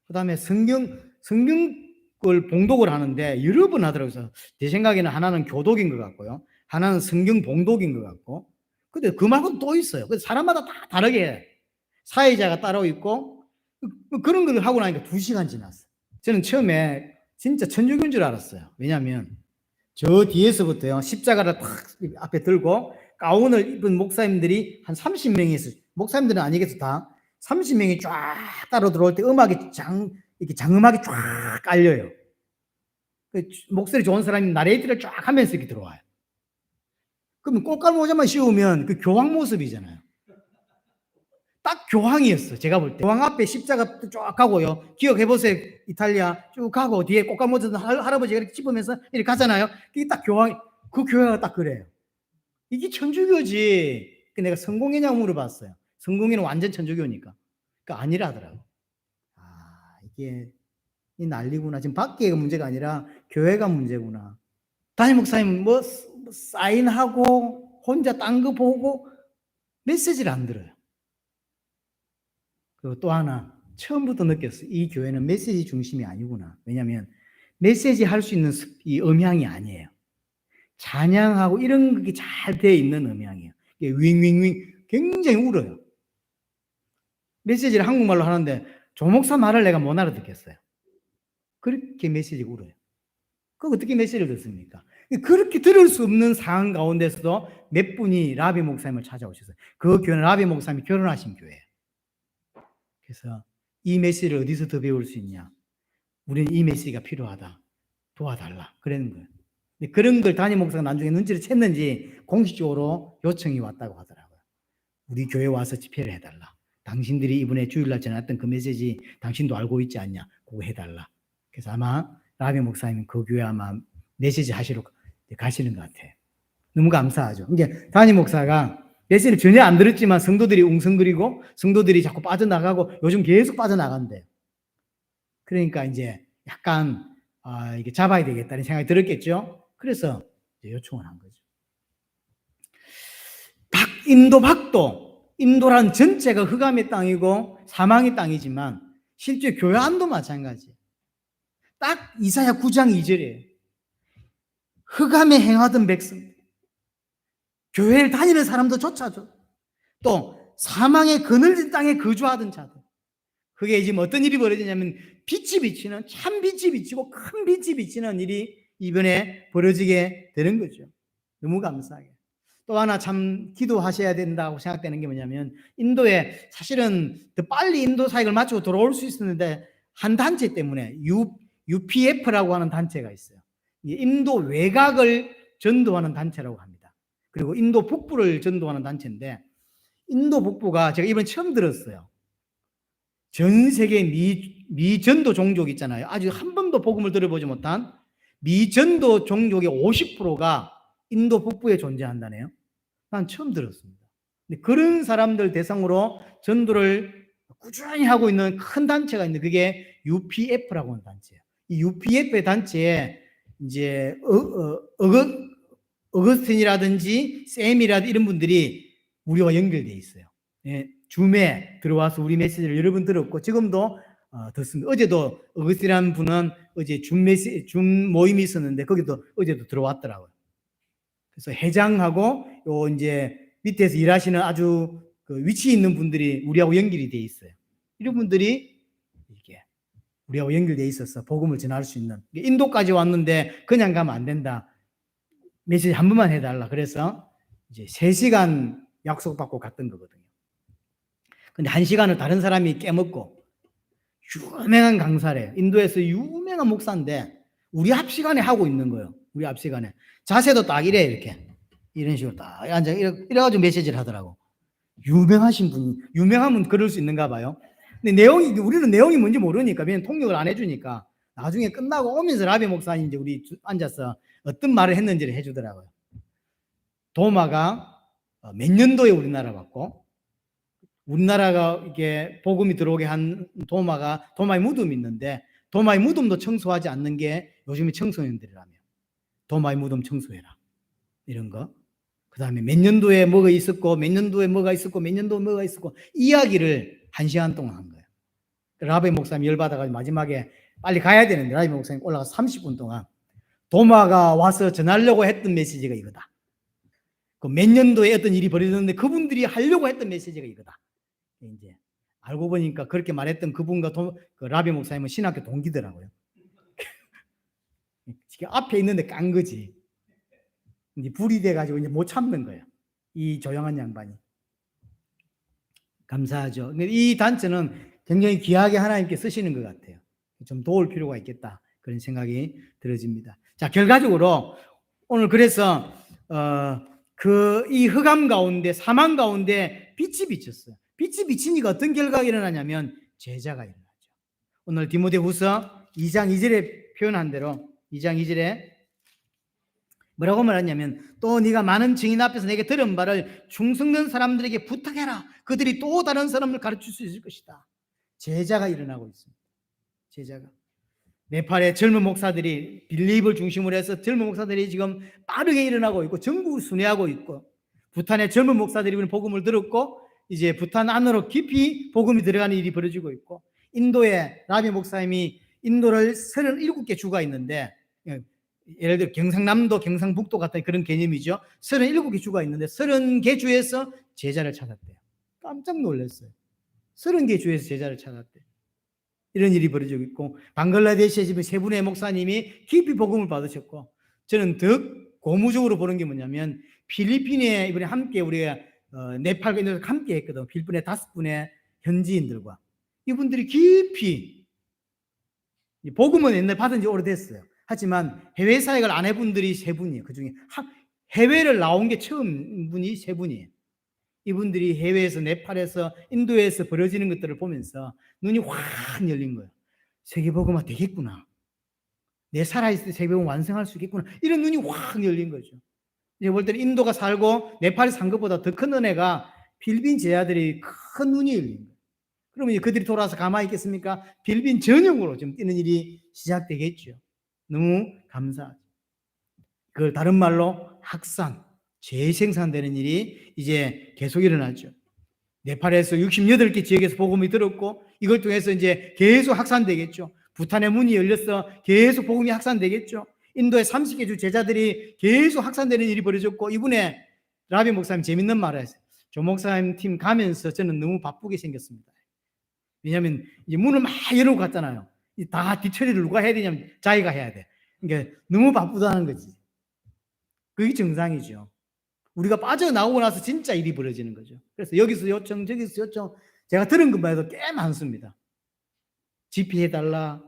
그 다음에 성경을 봉독을 하는데 여러 번 하더라고요. 제 생각에는 하나는 교독인 것 같고요. 하나는 성경 봉독인 것 같고. 근데 그 말고는 또 있어요. 그래서 사람마다 다 다르게 해요. 사회자가 따로 있고 그런 걸 하고 나니까 2시간 지났어요. 저는 처음에 진짜 천주교인 줄 알았어요. 왜냐하면 저 뒤에서부터요 십자가를 탁 앞에 들고 가운을 입은 목사님들이 한 30명이 있어요. 목사님들은 아니겠어 다 30명이 쫙 따로 들어올 때 음악이 이렇게 장음악이 쫙 깔려요. 목소리 좋은 사람이 나레이트를 쫙 하면서 이렇게 들어와요. 그러면 꽃가루 모자만 씌우면 그 교황 모습이잖아요. 딱 교황이었어. 제가 볼 때 교황 앞에 십자가 쫙 가고요. 기억해보세요. 이탈리아 쭉 가고 뒤에 꽃가루 모자 할아버지가 이렇게 찝으면서 이렇게 가잖아요. 그게 딱 교황, 그 교회가 딱 그래요. 이게 천주교지. 내가 성공이냐고 물어봤어요. 성공이는 완전 천주교니까. 그러니까 아니라 하더라고. 이게 이 난리구나. 지금 밖에가 문제가 아니라 교회가 문제구나. 담임 목사님 뭐 사인하고 혼자 딴 거 보고 메시지를 안 들어요. 그리고 또 하나 처음부터 느꼈어요. 이 교회는 메시지 중심이 아니구나. 왜냐하면 메시지 할 수 있는 이 음향이 아니에요. 찬양하고 이런 게 잘 돼 있는 음향이에요. 이게 윙윙윙 굉장히 울어요. 메시지를 한국말로 하는데 조목사 말을 내가 못 알아듣겠어요. 그렇게 메시지가 울어요. 그 어떻게 메시지를 듣습니까? 그렇게 들을 수 없는 상황 가운데서도 몇 분이 라비 목사님을 찾아오셨어요. 그 교회는 라비 목사님이 결혼하신 교회예요. 그래서 이 메시지를 어디서 더 배울 수 있냐? 우리는 이 메시지가 필요하다. 도와달라. 그러는 거예요. 그런 걸 담임 목사가 나중에 눈치를 챘는지 공식적으로 요청이 왔다고 하더라고요. 우리 교회 와서 집회를 해달라. 당신들이 이번에 주일날 전했던 그 메시지 당신도 알고 있지 않냐? 그거 해달라. 그래서 아마 라비 목사님 그 교회 아마 메시지 하시러 가시는 것 같아요. 너무 감사하죠. 이제 담임 목사가 메시지를 전혀 안 들었지만 성도들이 웅성거리고 성도들이 자꾸 빠져나가고 요즘 계속 빠져나간대요. 그러니까 이제 약간 이게 잡아야 되겠다는 생각이 들었겠죠. 그래서 요청을 한 거죠. 인도란 전체가 흑암의 땅이고 사망의 땅이지만 실제 교회 안도 마찬가지예요. 딱 이사야 9장 2절이에요. 흑암에 행하던 백성, 교회를 다니는 사람도 쫓아줘. 또 사망의 그늘진 땅에 거주하던 자들. 그게 지금 어떤 일이 벌어지냐면 빛이 비치는 참 빛이 비치고 큰 빛이 비치는 일이 이번에 벌어지게 되는 거죠. 너무 감사하게. 또 하나 참 기도하셔야 된다고 생각되는 게 뭐냐면 인도에 사실은 더 빨리 인도 사역을 마치고 돌아올 수 있었는데 한 단체 때문에 UPF라고 하는 단체가 있어요. 인도 외곽을 전도하는 단체라고 합니다. 그리고 인도 북부를 전도하는 단체인데 인도 북부가 제가 이번에 처음 들었어요. 전 세계 미전도 종족 있잖아요. 아직 한 번도 복음을 들어보지 못한 미전도 종족의 50%가 인도 북부에 존재한다네요. 난 처음 들었습니다. 근데 그런 사람들 대상으로 전도를 꾸준히 하고 있는 큰 단체가 있는데 그게 UPF라고 하는 단체예요. 이 UPF의 단체에 이제 어거스틴이라든지 샘이라든지 이런 분들이 우리와 연결돼 있어요. 예, 줌에 들어와서 우리 메시지를 여러 번 들었고 지금도 듣습니다. 어제도 어거스틴이라는 분은 어제 줌 모임이 있었는데 거기도 어제도 들어왔더라고요. 그래서 회장하고 요 이제 밑에서 일하시는 아주 그 위치 있는 분들이 우리하고 연결이 돼 있어요. 이런 분들이 이게 우리하고 연결돼 있어서 복음을 전할 수 있는, 인도까지 왔는데 그냥 가면 안 된다. 메시지 한 번만 해달라. 그래서 이제 3시간 약속받고 갔던 거거든요. 근데 1시간을 다른 사람이 깨먹고, 유명한 강사래요. 인도에서 유명한 목사인데 우리 앞 시간에 하고 있는 거예요. 우리 앞 시간에 자세도 딱 이래, 이렇게 이런 식으로 딱 앉아 이래가지고 메시지를 하더라고. 유명하신 분이, 유명하면 그럴 수 있는가 봐요. 근데 우리는 내용이 뭔지 모르니까 그냥 통역을 안 해주니까 나중에 끝나고 오면서 라비 목사님 이제 우리 앉아서 어떤 말을 했는지를 해주더라고요. 도마가 몇 년도에 우리나라 왔고, 우리나라가 이게 복음이 들어오게 한 도마의 무덤이 있는데 도마의 무덤도 청소하지 않는 게 요즘에 청소년들이라며. 도마의 무덤 청소해라. 이런 거. 그 다음에 몇 년도에 뭐가 있었고, 몇 년도에 뭐가 있었고, 몇 년도에 뭐가 있었고, 이야기를 1시간 동안 한 거예요. 라비 목사님 열받아가지고 마지막에 빨리 가야 되는데 라비 목사님 올라가서 30분 동안 도마가 와서 전하려고 했던 메시지가 이거다. 그 몇 년도에 어떤 일이 벌어졌는데 그분들이 하려고 했던 메시지가 이거다. 이제 알고 보니까 그렇게 말했던 그분과 그 라비 목사님은 신학교 동기더라고요. 지금 앞에 있는데 깐 거지. 이제 불이 돼가지고 이제 못 참는 거예요. 이 조용한 양반이. 감사하죠. 근데 이 단체는 굉장히 귀하게 하나님께 쓰시는 것 같아요. 좀 도울 필요가 있겠다. 그런 생각이 들어집니다. 자, 결과적으로 오늘 그래서 이 흑암 가운데, 사망 가운데 빛이 비쳤어요. 빛이 비치니까 어떤 결과가 일어나냐면 제자가 일어나죠. 오늘 디모데후서 2장 2절에 표현한 대로 2장 2절에 뭐라고 말하냐면 또 네가 많은 증인 앞에서 내게 들은 바를 충성된 사람들에게 부탁해라. 그들이 또 다른 사람을 가르칠 수 있을 것이다. 제자가 일어나고 있습니다. 제자가. 네팔의 젊은 목사들이 빌립을 중심으로 해서 젊은 목사들이 지금 빠르게 일어나고 있고 전국을 순회하고 있고, 부탄의 젊은 목사들이 복음을 들었고 이제 부탄 안으로 깊이 복음이 들어가는 일이 벌어지고 있고, 인도의 라비 목사님이 인도를 37개 주가 있는데, 예를 들어 경상남도, 경상북도 같은 그런 개념이죠. 37개 주가 있는데 30개 주에서 제자를 찾았대요. 깜짝 놀랐어요. 30개 주에서 제자를 찾았대요. 이런 일이 벌어지고 있고, 방글라데시에 지금 3분의 목사님이 깊이 복음을 받으셨고, 저는 더 고무적으로 보는 게 뭐냐면 필리핀에 이번에 함께 우리가 네팔과 인도에서 함께 했거든. 필리핀의 5분의 현지인들과 이분들이 깊이 복음은 옛날에 받은 지 오래됐어요. 하지만 해외 사역을 안 해본 분들이 3분이에요. 그중에 해외를 나온 게 처음 분이 3분이에요. 이분들이 해외에서, 네팔에서, 인도에서 벌어지는 것들을 보면서 눈이 확 열린 거예요. 세계복음화 되겠구나. 내 살아있을 때 세계복음 완성할 수 있겠구나. 이런 눈이 확 열린 거죠. 이제 볼 때는 인도가 살고 네팔이 산 것보다 더 큰 은혜가 필리핀 제자들이 큰 눈이 열린 거예요. 그러면 그들이 돌아와서 가만히 있겠습니까? 필리핀 전역으로 좀 뛰는 일이 시작되겠죠. 너무 감사하죠. 그걸 다른 말로 확산, 재생산되는 일이 이제 계속 일어나죠. 네팔에서 68개 지역에서 복음이 들었고 이걸 통해서 이제 계속 확산되겠죠. 부탄의 문이 열려서 계속 복음이 확산되겠죠. 인도의 30개 주 제자들이 계속 확산되는 일이 벌어졌고, 이분의 라비 목사님 재밌는 말을 했어요. 조 목사님 팀 가면서 저는 너무 바쁘게 생겼습니다. 왜냐하면 이제 문을 막 열어놓고 갔잖아요. 다 뒤처리를 누가 해야 되냐면 자기가 해야 돼. 그러니까 너무 바쁘다는 거지. 그게 정상이죠. 우리가 빠져나오고 나서 진짜 일이 벌어지는 거죠. 그래서 여기서 요청, 저기서 요청, 제가 들은 것만 해도 꽤 많습니다. 집회해달라,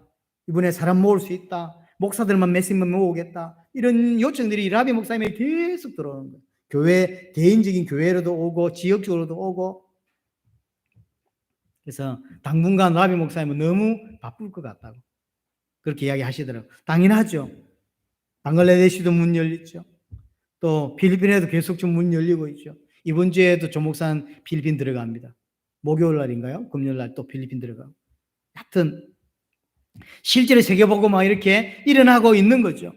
이번에 사람 모을 수 있다, 목사들만 몇십만 모으겠다, 이런 요청들이 라비 목사님에게 계속 들어오는 거예요. 교회, 개인적인 교회로도 오고 지역적으로도 오고. 그래서 당분간 라비 목사님은 너무 바쁠 것 같다고 그렇게 이야기하시더라고요. 당연하죠. 방글라데시도 문 열렸죠. 또 필리핀에도 계속 좀 문 열리고 있죠. 이번 주에도 조 목사는 필리핀 들어갑니다. 목요일 날인가요? 금요일 날 또 필리핀 들어가고. 하여튼 실제로 세계복음화 이렇게 일어나고 있는 거죠.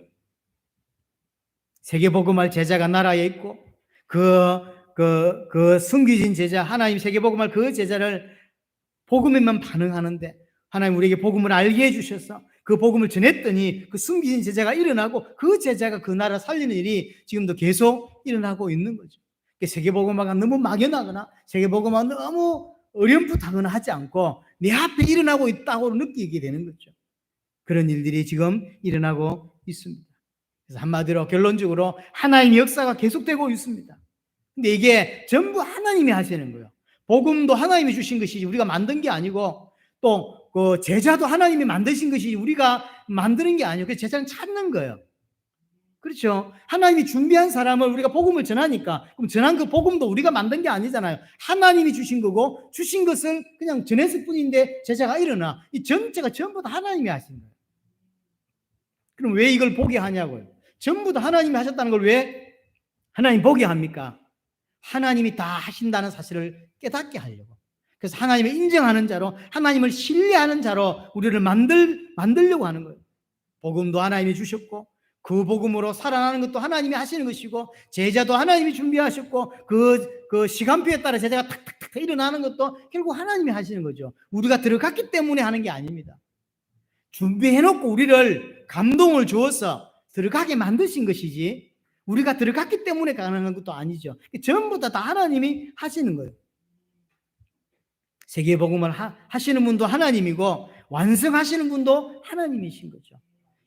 세계복음할 제자가 나라에 있고 그 숨겨진 제자, 하나님 세계복음할 그 제자를 복음에만 반응하는데 하나님 우리에게 복음을 알게 해주셔서 그 복음을 전했더니 그 숨겨진 제자가 일어나고 그 제자가 그 나라 살리는 일이 지금도 계속 일어나고 있는 거죠. 세계복음화가 너무 막연하거나 세계복음화가 너무 어렴풋하거나 하지 않고 내 앞에 일어나고 있다고 느끼게 되는 거죠. 그런 일들이 지금 일어나고 있습니다. 그래서 한마디로 결론적으로 하나님의 역사가 계속되고 있습니다. 근데 이게 전부 하나님이 하시는 거예요. 복음도 하나님이 주신 것이지 우리가 만든 게 아니고 또 그 제자도 하나님이 만드신 것이 우리가 만드는 게 아니고 그 제자는 찾는 거예요. 그렇죠? 하나님이 준비한 사람을 우리가 복음을 전하니까 그럼 전한 그 복음도 우리가 만든 게 아니잖아요. 하나님이 주신 거고 주신 것을 그냥 전했을 뿐인데 제자가 일어나. 이 전체가 전부 다 하나님이 하신 거예요. 그럼 왜 이걸 보게 하냐고요. 전부 다 하나님이 하셨다는 걸 왜 하나님 보게 합니까? 하나님이 다 하신다는 사실을 깨닫게 하려고. 그래서 하나님을 인정하는 자로 하나님을 신뢰하는 자로 우리를 만들려고 하는 거예요. 복음도 하나님이 주셨고 그 복음으로 살아나는 것도 하나님이 하시는 것이고 제자도 하나님이 준비하셨고 그 시간표에 따라 제자가 탁탁탁 일어나는 것도 결국 하나님이 하시는 거죠. 우리가 들어갔기 때문에 하는 게 아닙니다. 준비해놓고 우리를 감동을 주어서 들어가게 만드신 것이지 우리가 들어갔기 때문에 가능한 것도 아니죠. 전부 다 하나님이 하시는 거예요. 세계복음을 하시는 분도 하나님이고 완성하시는 분도 하나님이신 거죠.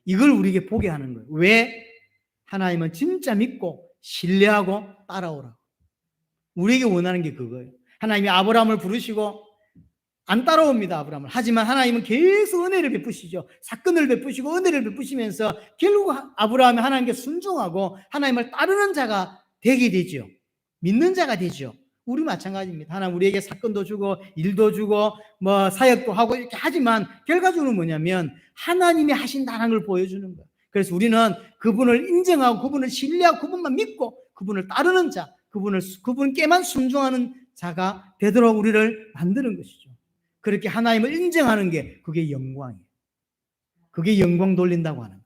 이걸 우리에게 보게 하는 거예요. 왜? 하나님은 진짜 믿고 신뢰하고 따라오라고. 우리에게 원하는 게 그거예요. 하나님이 아브라함을 부르시고 안 따라옵니다. 아브라함을. 하지만 하나님은 계속 은혜를 베푸시죠. 사건을 베푸시고 은혜를 베푸시면서 결국 아브라함이 하나님께 순종하고 하나님을 따르는 자가 되게 되죠. 믿는 자가 되죠. 우리 마찬가지입니다. 하나님 우리에게 사건도 주고 일도 주고 뭐 사역도 하고 이렇게 하지만 결과적으로 뭐냐면 하나님이 하신다는 걸 보여주는 거예요. 그래서 우리는 그분을 인정하고 그분을 신뢰하고 그분만 믿고 그분을 따르는 자, 그분께만 순종하는 자가 되도록 우리를 만드는 것이죠. 그렇게 하나님을 인정하는 게 그게 영광이에요. 그게 영광 돌린다고 하는 거예요.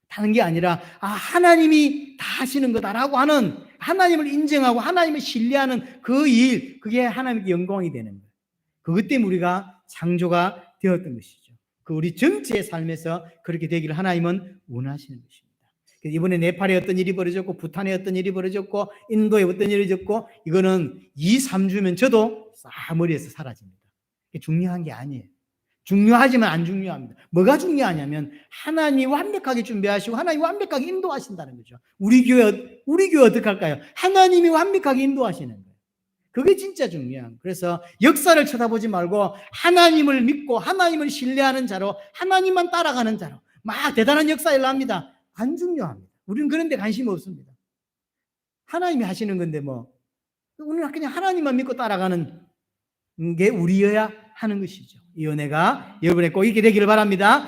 다른 게 아니라 하나님이 다 하시는 거다라고 하는 하나님을 인정하고 하나님을 신뢰하는 그 일, 그게 하나님께 영광이 되는 거예요. 그것 때문에 우리가 창조가 되었던 것이죠. 그 우리 전체의 삶에서 그렇게 되기를 하나님은 원하시는 것입니다. 이번에 네팔에 어떤 일이 벌어졌고 부탄에 어떤 일이 벌어졌고 인도에 어떤 일이 벌어졌고 이거는 2, 3주면 저도 싹 머리에서 사라집니다. 그게 중요한 게 아니에요. 중요하지만 안 중요합니다. 뭐가 중요하냐면 하나님이 완벽하게 준비하시고 하나님이 완벽하게 인도하신다는 거죠. 우리 교회 어떻게 할까요? 하나님이 완벽하게 인도하시는 거예요. 그게 진짜 중요한 거예요. 그래서 역사를 쳐다보지 말고 하나님을 믿고 하나님을 신뢰하는 자로 하나님만 따라가는 자로 막 대단한 역사 일어납니다. 안 중요합니다. 우리는 그런 데 관심 없습니다. 하나님이 하시는 건데 뭐 우리는 그냥 하나님만 믿고 따라가는 게 우리여야 하는 것이죠. 이 은혜가 여러분의 꼭 있게 되기를 바랍니다.